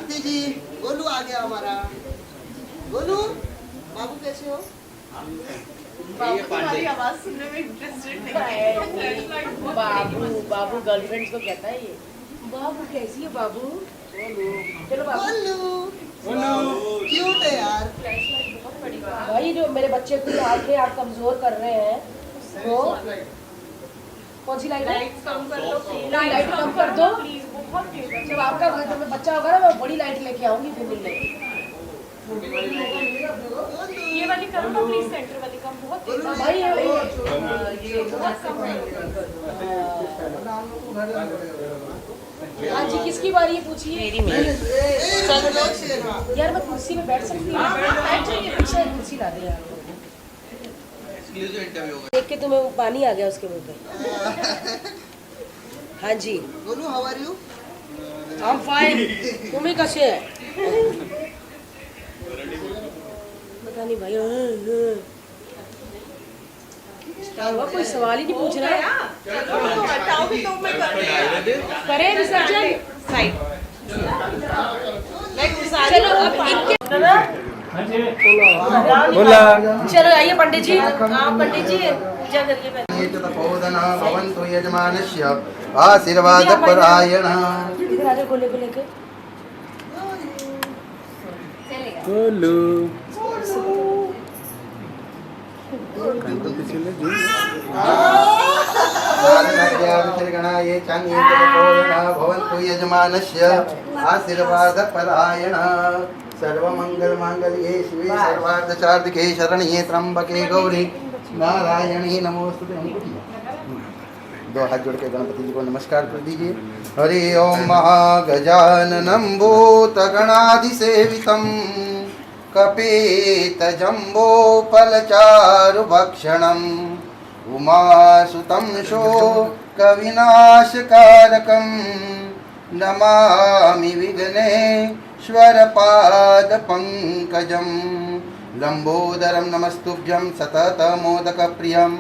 आरती जी, गोलू आ गया हमारा। गोलू, बाबू कैसे हो? बाबू तुम्हारी आवाज सुनने में इंटरेस्टेड नहीं है। बाबू बाबू गर्लफ्रेंड को कहता है ये। बाबू कैसी है बाबू? चलो बाबू। गोलू, क्यूट है यार। भाई जो मेरे बच्चे को आंखें आप कमजोर कर रहे हैं वो कौन सी लाइट कम कर दो प्लीज। लाइट कम कर दो प्लीज। बहुत जब आपका घर में बच्चा होगा ना मैं बड़ी लाइट लेके आऊंगी फिर मिलने। ये वाली करो ना प्लीज, सेंटर वाली कम बहुत तेज है भाई। ये बहुत कम है। हाँ जी, किसकी बारी है पूछिए। मेरी यार मैं कुर्सी में बैठ सकती हूँ? बैठ जाइए, पीछे कुर्सी ला दे यार। देख के तुम्हें वो पानी आ गया उसके मुंह पे। हाँ जी Golu, how are you? I am fine. तुम्हें कैसे है? पता नहीं भाई। कोई सवाल ही नहीं पूछ रहा है। करे विसर्जन साइड। चलो अब बोला। चलो आइए पंडित जी। पंडित जी पूजा करिए पहले। भवन्तु यजमानस्य आशीर्वादपरायणः। इधर आ जाओ, गोले को लेके। गोलू गणाय भवन्तु यजमानस्य आशीर्वादपरायणः। सर्वमङ्गलमाङ्गल्ये शिवे सर्वार्थसाधिके शरण्ये त्र्यंबके गौरी नारायणी नमोस्तुते। दो हाथ जोड़ के गणपति जी को नमस्कार कर दीजिए। हरि ओम महागजाननं भूतगणाधिसेवितं कपेतजम्बोफलचारुभक्षणम् उमासुतं शोकविनाशकारकं नमामि विघ्नेश्वरपादपङ्कजं। लम्बोदरं नमस्तुभ्यं सततमोदकप्रियं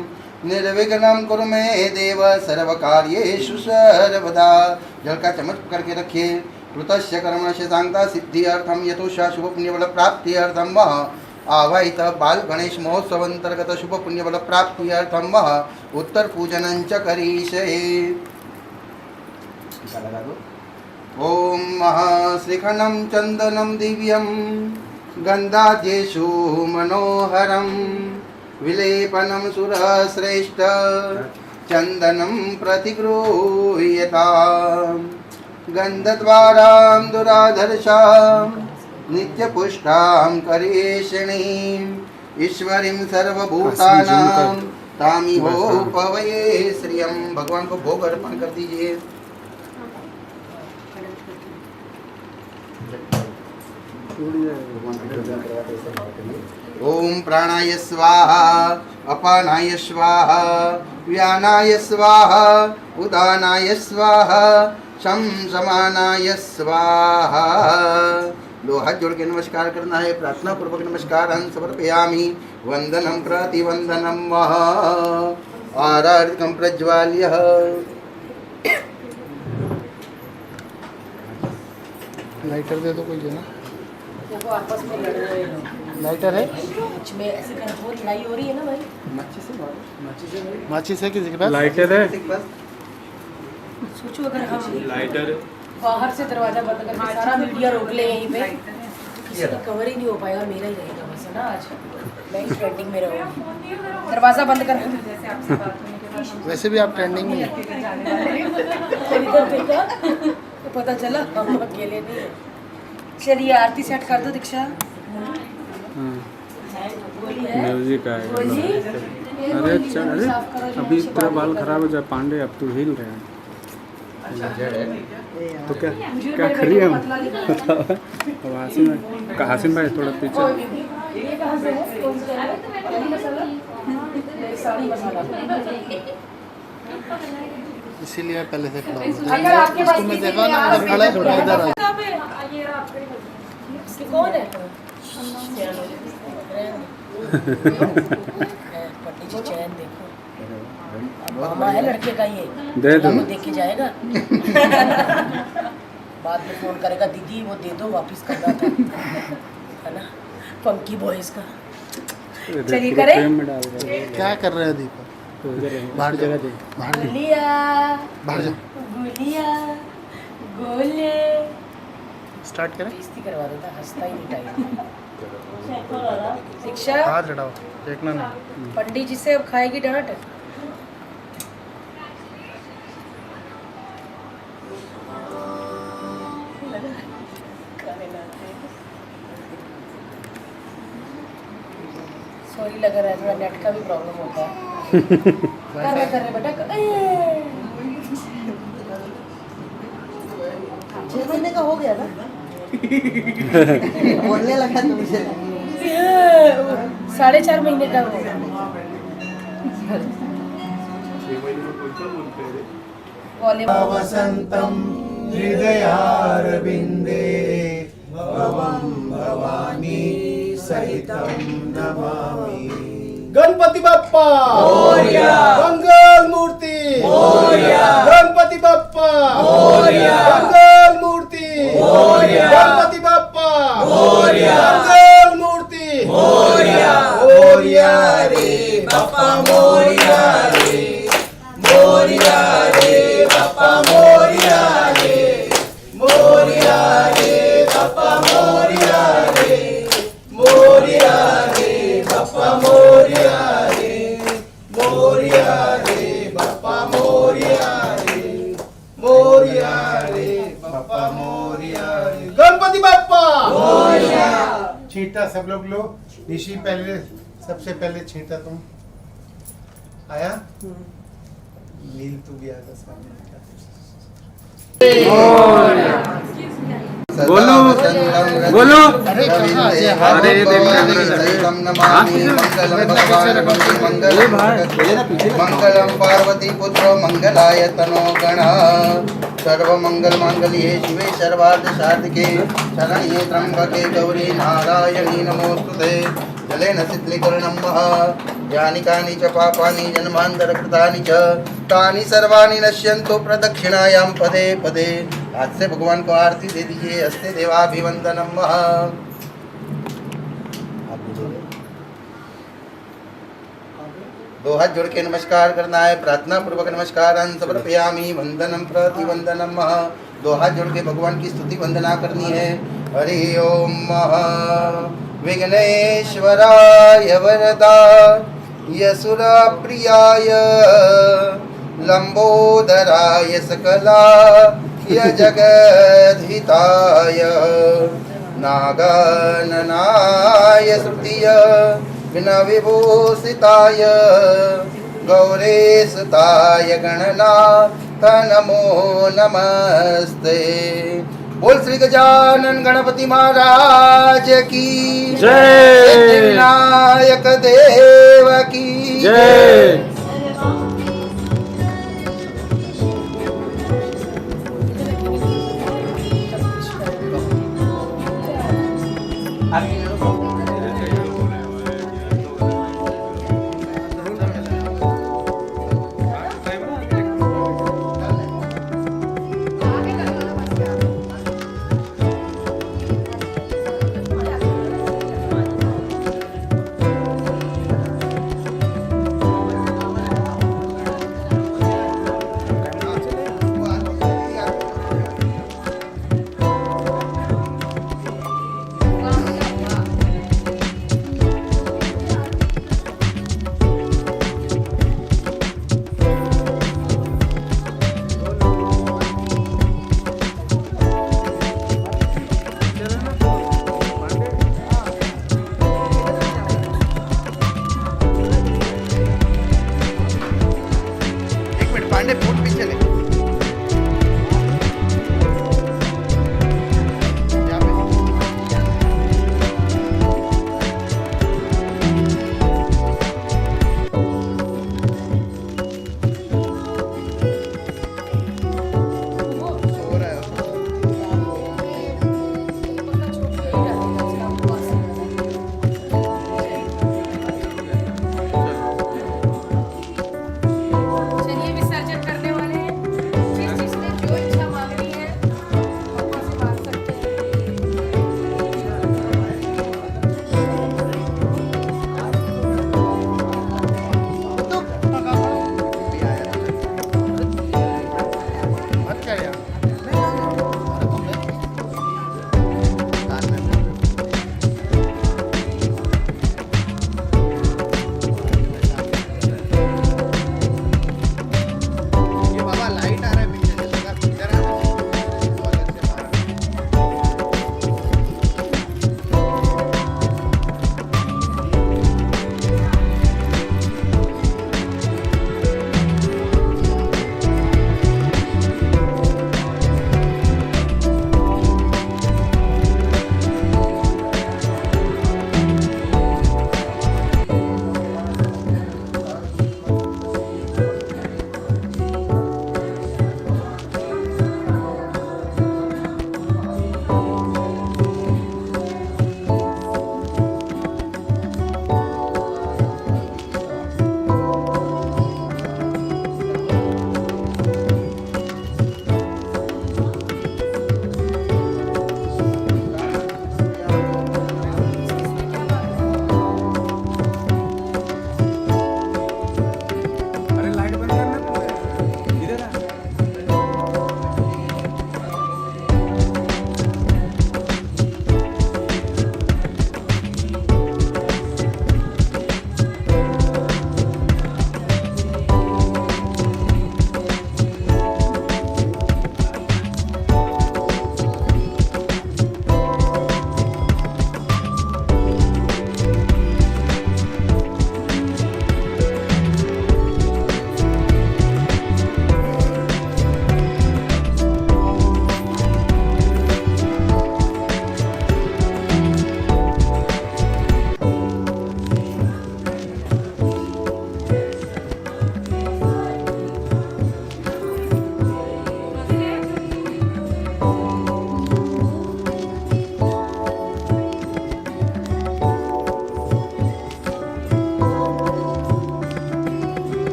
निर्विघ्नं कुरु मे देव सर्वकार्येषु सर्वदा। जल का चम्मच पकड़ के रखिए। कृतस्य कर्मस्य शांता सिद्ध्यर्थम यतोषा शुभ पुण्यबल प्राप्त्यर्थम वह आवाहित बाल गणेश महोत्सव अंतर्गत शुभ पुण्यबल प्राप्त्यर्थम वह उत्तर पूजनं च करिष्ये। ओम महाश्रीखंडं चंदनं दिव्यं गंधाद्येषु मनोहरं विलेपनं सुरश्रेष्ठ चंदनं प्रतिगृह्यताम्। गंधद्वारां दुराधर्षां नित्यपुष्टां करेषिणीं ईश्वरीं सर्वभूतानां तामिहोपवये श्रियं। भगवान को भोग अर्पण कर दीजिए। ओम प्राणाय स्वाहा अपानाय स्वाहा व्यानाय स्वाहा उदानाय स्वाहा शम समानाय स्वाहा। दो हाथ जोड़ के नमस्कार करना है। प्रार्थना पूर्वक नमस्कार समर्पयामि। वंदनम प्रतिवंदनम वह आराधिकं प्रज्वाल्य। लाइटर दे दो कोई है ना। देखो आपस में लड़ रहे हैं। लाइटर है कुछ में ऐसे कंट्रोल लड़ाई हो रही है ना भाई। माचिस है किसी के पास? लाइटर है। सोचो अगर हम लाइटर बाहर से दरवाजा बंद करके सारा मीडिया रोक ले यहीं पे, किसी का कवर ही नहीं हो पाएगा। मेरा ही रहेगा बस ना। आज मैं ही ट्रेंडिंग में रहूँगी। दरवाजा बंद कर। वैसे भी आप ट्रेंडिंग में हैं। इधर देखा तो पता चला हम अकेले नहीं है। चलिए आरती सेट कर दो दीक्षा। म्यूजिक आएगा। बोलिए। अरे अच्छा, अरे अभी तेरा बाल खराब हो जाए पांडे, अब तू हिल रहे हैं तो क्या क्या खरी हम बताओ। अब हासिन भाई थोड़ा पीछे। ये कहाँ से है? कौन सा है? पनीर मसाला? साड़ी मसाला। इसीलिए पहले से खड़ा अगर आपके पास मैं देखा ना उधर खड़ा है थोड़ा इधर आ। कौन है? पंडित जी चैन देखो। मामा है लड़के का ये। दे दो। देख के जाएगा। बाद में फोन करेगा दीदी वो दे दो वापस करना था है ना फंकी बॉयज का। चलिए करें। प्रेम में डाल रहे हो। क्या कर रहे हो दीपक? तो इधर है, बाहर उसकी जगह जाओ, दे। बाहर जाओ, गुलिया बाहर जाओ। गुलिया गोले स्टार्ट करें। बेइज्जती करवा देता, हंसता ही नहीं टाइम। शिक्षा हाथ हटाओ, देखना नहीं। पंडित जी से अब खाएगी डांट। सॉरी लग रहा है थोड़ा नेट का भी प्रॉब्लम होता है। कर रहे बेटा 6 महीने का हो गया ना बोलने लगा तुमसे। 4.5 महीने का हो वॉलीबॉल वसंतम हृदयारविंदे भवं भवानी सहितं नमामि। गणपति बाप्पा मंगल मूर्ति गणपति बाप्पा मंगल मूर्ति गणपति बाप्पा मंगल मूर्ति मोरिया रे बाप्पा मोरिया रे मोरिया रे बाप्पा मोरिया रे मोरिया रे बाप्पा मोरिया रे मोरिया रे बाप्पा मोरिया रे मोरिया रे बाप्पा मोरिया रे मोरिया रे बाप्पा मोरिया रे गणपति बाप्पा मोरिया। छींटा सब लोग लो। ऋषि पहले, सबसे पहले छींटा तुम। आया नील तू भी आजा सामने। बोलो बोलो। अरे कहाँ से? अरे ये देख मंगलम पार्वती पुत्र मंगलाय तनो गण सर्वमंगल मांगल्ये शिवे सर्वार्थ साधके शरण्ये त्र्यंबके गौरी नारायणी नमोस्तुते। जलेन शीतलीकरणं वः यानि कानि च पापानि जन्मान्तरकृतानि च तानि सर्वाणि नश्यन्तु प्रदक्षिणायां पदे पदे। हाथ से भगवान को आरती दे दीजिए। अस्ते देवाभिवंदनम वः। दो हाथ जोड़ के नमस्कार करना है। प्रार्थना पूर्वक नमस्कार समर्पयामि वंदनम प्रतिवंदनम। दो हाथ जोड़ के भगवान की स्तुति वंदना करनी है। हरि ओम विघ्नेश्वराय वरदा यसुर प्रियाय लंबोदराय सकला य जगद्हिताय नागाननाय श्रुतिय विभूषिताय गौरेशताय गणनाथ नमो नमस्ते। बोल श्री गजानन गणपति महाराज की जय। विनायक देव की जय। पांडे फूट पीछे ले। चलिए विसर्जन करने वाले हैं।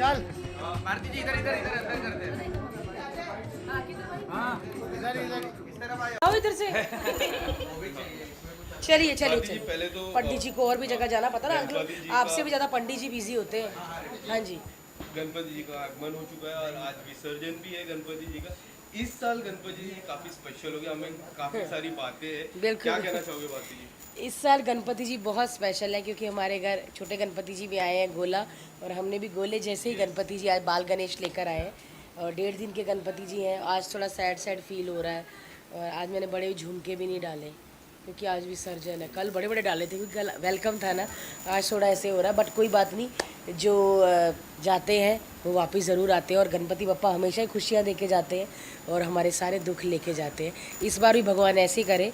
चल भारती जी इधर इधर इधर अंदर करते हैं। इधर इधर इस तरफ आए। आओ इधर से। चलिए चलिए जी, पहले तो पंडित जी को और भी जगह जाना पता ना गणपति अंकल, जी आपसे का- भी ज्यादा पंडित जी बिजी होते हैं। हाँ जी। गणपति जी का आगमन हो चुका है और आज विसर्जन भी है गणपति जी का। इस साल गणपति जी काफी स्पेशल हो गया, हमें काफी सारी बातें हैं। बिल्कुल। क्या कहना चाहोगे भारती जी? इस साल गणपति जी बहुत स्पेशल है क्योंकि हमारे घर छोटे गणपति जी भी आए हैं गोला, और हमने भी गोले जैसे ही गणपति जी आज बाल गणेश लेकर आए हैं, और 1.5 दिन के गणपति जी हैं। आज थोड़ा सैड फील हो रहा है, और आज मैंने बड़े झुमके भी नहीं डाले क्योंकि आज विसर्जन है। कल बड़े बड़े डाले थे क्योंकि कल वेलकम था ना, आज थोड़ा ऐसे हो रहा है, बट कोई बात नहीं, जो जाते हैं वो वापस ज़रूर आते हैं, और गणपति बप्पा हमेशा ही खुशियाँ दे के जाते हैं और हमारे सारे दुख लेके जाते हैं। इस बार भी भगवान ऐसे ही करे।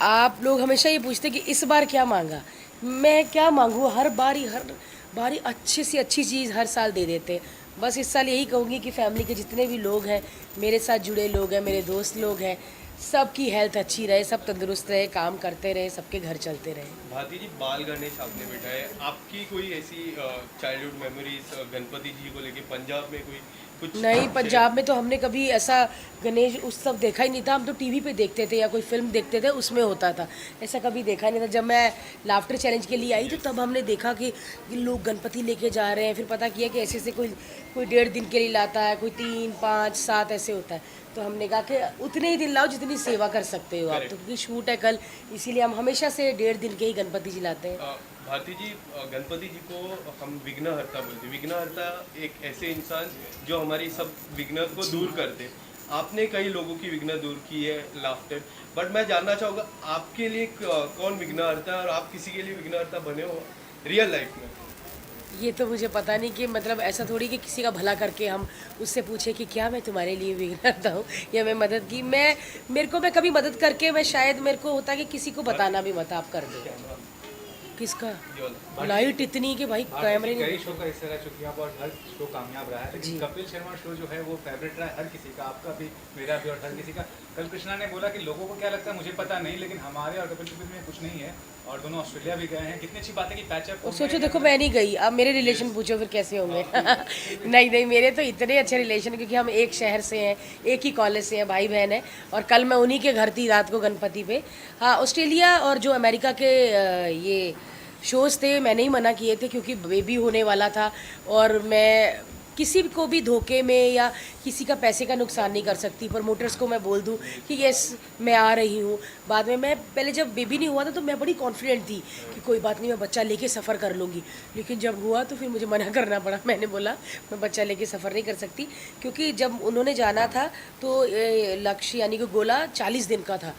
आप लोग हमेशा ये पूछते कि इस बार क्या मांगा, मैं क्या मांगूँ, हर बारी अच्छे से अच्छी चीज़ हर साल दे देते हैं। बस इस साल यही कहूँगी कि फैमिली के जितने भी लोग हैं, मेरे साथ जुड़े लोग हैं, मेरे दोस्त लोग हैं, सबकी हेल्थ अच्छी रहे, सब तंदुरुस्त रहे, काम करते रहे, सबके घर चलते रहे। भारती जी, बाल गणेश आपने बिठाए, आपकी कोई ऐसी चाइल्डहुड मेमोरीज गणपति जी को लेके पंजाब में कोई कुछ? नहीं, पंजाब में तो हमने कभी ऐसा गणेश उत्सव देखा ही नहीं था। हम तो टीवी पे देखते थे या कोई फिल्म देखते थे, उसमें होता था, ऐसा कभी देखा नहीं था। जब मैं लाफ्टर चैलेंज के लिए आई तो तब हमने देखा कि लोग गणपति लेके जा रहे हैं, फिर पता किया कि ऐसे कोई 1.5 दिन के लिए लाता है, कोई 3, 5, 7 ऐसे होता है। तो हमने कहा कि उतने ही दिन लाओ जितनी सेवा कर सकते हो आप, तो क्योंकि शूट है कल, इसीलिए हम हमेशा से 1.5 दिन के ही गणपति जी लाते हैं। भारती जी, गणपति जी को हम विघ्नहर्ता बोलते हैं। विघ्नहर्ता एक ऐसे इंसान जो हमारी सब विघ्न को दूर करते। आपने कई लोगों की विघ्न दूर की है लाफ्टर, बट मैं जानना चाहूँगा आपके लिए कौन विघ्नहर्ता है, और आप किसी के लिए विघ्नहर्ता बने हो रियल लाइफ में? ये तो मुझे पता नहीं कि मतलब ऐसा थोड़ी कि किसी का भला करके हम उससे पूछे कि क्या मैं तुम्हारे लिए विघ्नहर्ता हूँ या मैं मदद की। मैं कभी मदद करके मैं शायद मेरे को होता कि किसी को बताना भी मत, आप कर दो। किसका लाइट इतनी कि भाई कैमरे कई नहीं। शो का हिस्सा रह चुकी हैं आप और हर शो कामयाब रहा है, लेकिन कपिल शर्मा शो जो है वो फेवरेट रहा है हर किसी का, आपका भी, मेरा भी और हर किसी का। कल कृष्णा ने बोला कि लोगों को क्या लगता है मुझे पता नहीं, लेकिन हमारे और कपिल शर्मा में कुछ नहीं है, और दोनों ऑस्ट्रेलिया भी गए हैं। कितनी अच्छी बात है कि पैचअप। और सोचो देखो, मैं नहीं गई, अब मेरे रिलेशन पूछो फिर कैसे होंगे। नहीं, मेरे तो इतने अच्छे रिलेशन, क्योंकि हम एक शहर से हैं, एक ही कॉलेज से हैं, भाई बहन हैं, और कल मैं उन्हीं के घर थी रात को गणपति पे। हाँ, ऑस्ट्रेलिया और जो अमेरिका के ये शोज़ थे मैंने ही मना किए थे क्योंकि बेबी होने वाला था, और मैं किसी को भी धोखे में या किसी का पैसे का नुकसान नहीं कर सकती। प्रमोटर्स को मैं बोल दूं कि यस मैं आ रही हूँ। बाद में मैं पहले जब बेबी नहीं हुआ था तो मैं बड़ी कॉन्फिडेंट थी कि कोई बात नहीं, मैं बच्चा लेके सफ़र कर लूँगी, लेकिन जब हुआ तो फिर मुझे मना करना पड़ा। मैंने बोला मैं बच्चा लेके सफ़र नहीं कर सकती, क्योंकि जब उन्होंने जाना था तो लक्ष्य यानी कि गोला 40 दिन का था,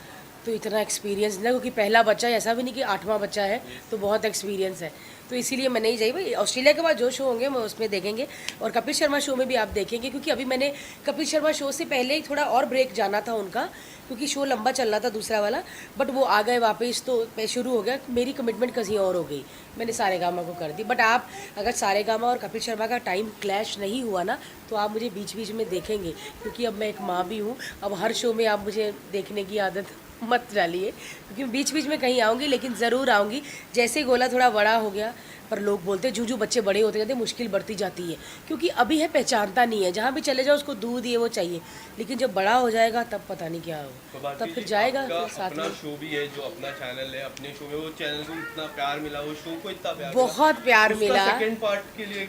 तो इतना एक्सपीरियंस नहीं, क्योंकि पहला बच्चा ऐसा भी नहीं कि 8वां बच्चा है, तो बहुत एक्सपीरियंस है, तो इसीलिए मैं नहीं जाई। भाई ऑस्ट्रेलिया के बाद जो शो होंगे मैं उसमें देखेंगे, और कपिल शर्मा शो में भी आप देखेंगे, क्योंकि अभी मैंने कपिल शर्मा शो से पहले ही थोड़ा और ब्रेक जाना था उनका, क्योंकि शो लंबा चल रहा था दूसरा वाला, बट वो आ गए वापस तो शुरू हो गया। मेरी कमिटमेंट कहीं और हो गई, मैंने सारेगामा को कर दी। बट आप अगर सारेगामा और कपिल शर्मा का टाइम क्लैश नहीं हुआ ना, तो आप मुझे बीच बीच में देखेंगे, क्योंकि अब मैं एक माँ भी हूँ। अब हर शो में आप मुझे देखने की आदत मत डालिए, क्योंकि बीच बीच में कहीं आऊँगी, लेकिन ज़रूर आऊँगी। जैसे गोला थोड़ा बड़ा हो गया, पर लोग बोलते जूं जूं बच्चे बड़े होते जाते मुश्किल बढ़ती जाती है, क्योंकि अभी है पहचानता नहीं है, जहाँ भी चले जाओ उसको दूध ये वो चाहिए, लेकिन जब बड़ा हो जाएगा तब पता नहीं क्या हो, तब फिर जाएगा साथ अपना में। शो भी है, जो अपना चैनल है, अपने शो में वो चैनल को इतना प्यार मिला, वो शो को इतना प्यार बहुत प्यार मिला। सेकंड पार्ट के लिए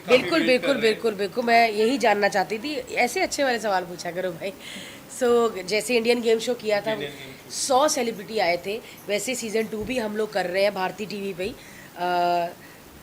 बिल्कुल मैं यही जानना चाहती थी। ऐसे अच्छे वाले सवाल पूछा करो भाई। जैसे इंडियन गेम शो किया था, 100 सेलिब्रिटी आए थे, वैसे सीज़न 2 भी हम लोग कर रहे हैं भारतीय टीवी पे ही।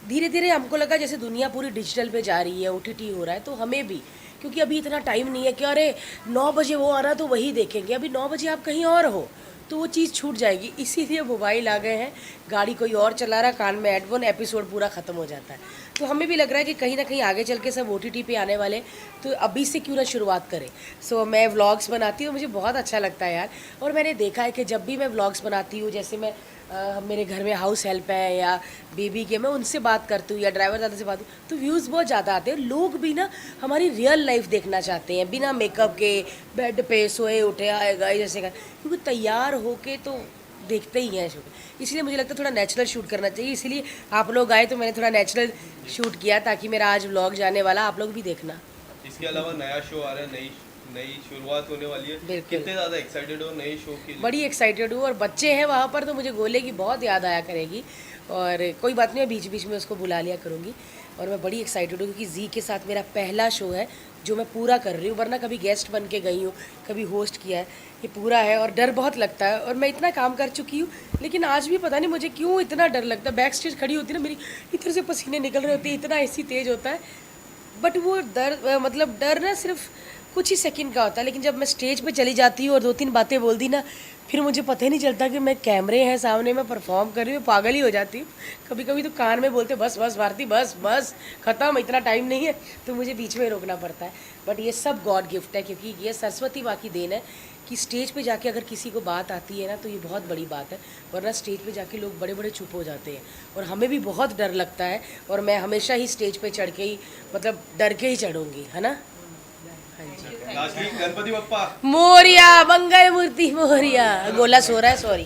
धीरे धीरे हमको लगा जैसे दुनिया पूरी डिजिटल पे जा रही है, OTT हो रहा है, तो हमें भी, क्योंकि अभी इतना टाइम नहीं है कि अरे 9 बजे वो आ रहा तो वही देखेंगे। अभी 9 बजे आप कहीं और हो तो वो चीज़ छूट जाएगी, इसीलिए मोबाइल आ गए हैं, गाड़ी कोई और चला रहा, कान में हेडफोन, एपिसोड पूरा ख़त्म हो जाता है। तो हमें भी लग रहा है कि कहीं ना कहीं आगे चल के सब OTT पे आने वाले, तो अभी से क्यों ना शुरुआत करें। मैं व्लॉग्स बनाती हूँ, मुझे बहुत अच्छा लगता है यार, और मैंने देखा है कि जब भी मैं व्लॉग्स बनाती हूँ, जैसे मैं मेरे घर में हाउस हेल्प है या बेबी के, मैं उनसे बात करती हूँ या ड्राइवर दादा से बात हूँ, तो व्यूज़ बहुत ज़्यादा आते हैं। लोग भी ना हमारी रियल लाइफ देखना चाहते हैं, बिना मेकअप के, बेड पे सोए उठे आए गए जैसे का, क्योंकि तैयार होके तो देखते ही हैं शूट, इसलिए मुझे लगता है थोड़ा नेचुरल शूट करना चाहिए, इसीलिए आप लोग आए तो मैंने थोड़ा नेचुरल शूट किया ताकि मेरा आज व्लॉग जाने वाला, आप लोग भी देखना। इसके अलावा नया शो आ रहा है, नई शुरुआत होने वाली है, बिल्कुल। कितने ज़्यादा एक्साइटेड हो नए शो के लिए? बड़ी एक्साइटेड हूँ, और बच्चे हैं वहाँ पर तो मुझे गोले की बहुत याद आया करेगी, और कोई बात नहीं, मैं बीच बीच में उसको बुला लिया करूँगी। और मैं बड़ी एक्साइटेड हूँ क्योंकि जी के साथ मेरा पहला शो है जो मैं पूरा कर रही हूँ, वरना कभी गेस्ट बन के गई हूँ, कभी होस्ट किया है, ये पूरा है और डर बहुत लगता है, और मैं इतना काम कर चुकी हूँ लेकिन आज भी पता नहीं मुझे क्यों इतना डर लगता है। बैक स्टेज खड़ी होती है ना, मेरी इधर से पसीने निकल रहे होते हैं, इतना ऐसी तेज होता है, बट वो डर ना सिर्फ कुछ ही सेकंड का होता है, लेकिन जब मैं स्टेज पे चली जाती हूँ और 2-3 बातें बोल दी ना, फिर मुझे पता ही नहीं चलता कि मैं कैमरे हैं सामने, मैं परफॉर्म कर रही हूँ, पागल ही हो जाती हूँ। कभी कभी तो कान में बोलते बस बस भारती बस बस ख़त्म, इतना टाइम नहीं है, तो मुझे बीच में रोकना पड़ता है। बट ये सब गॉड गिफ्ट है, क्योंकि ये सरस्वती माँ की देन है कि स्टेज पे जाके अगर किसी को बात आती है ना तो ये बहुत बड़ी बात है, वरना स्टेज पे जाके लोग बड़े बड़े चुप हो जाते हैं, और हमें भी बहुत डर लगता है, और मैं हमेशा ही स्टेज पे चढ़ के ही डर के ही चढ़ूँगी, है ना। लास्टली गणपति बप्पा मोरिया, मंगल मूर्ति मोरिया। गोला सो रहा है, सॉरी।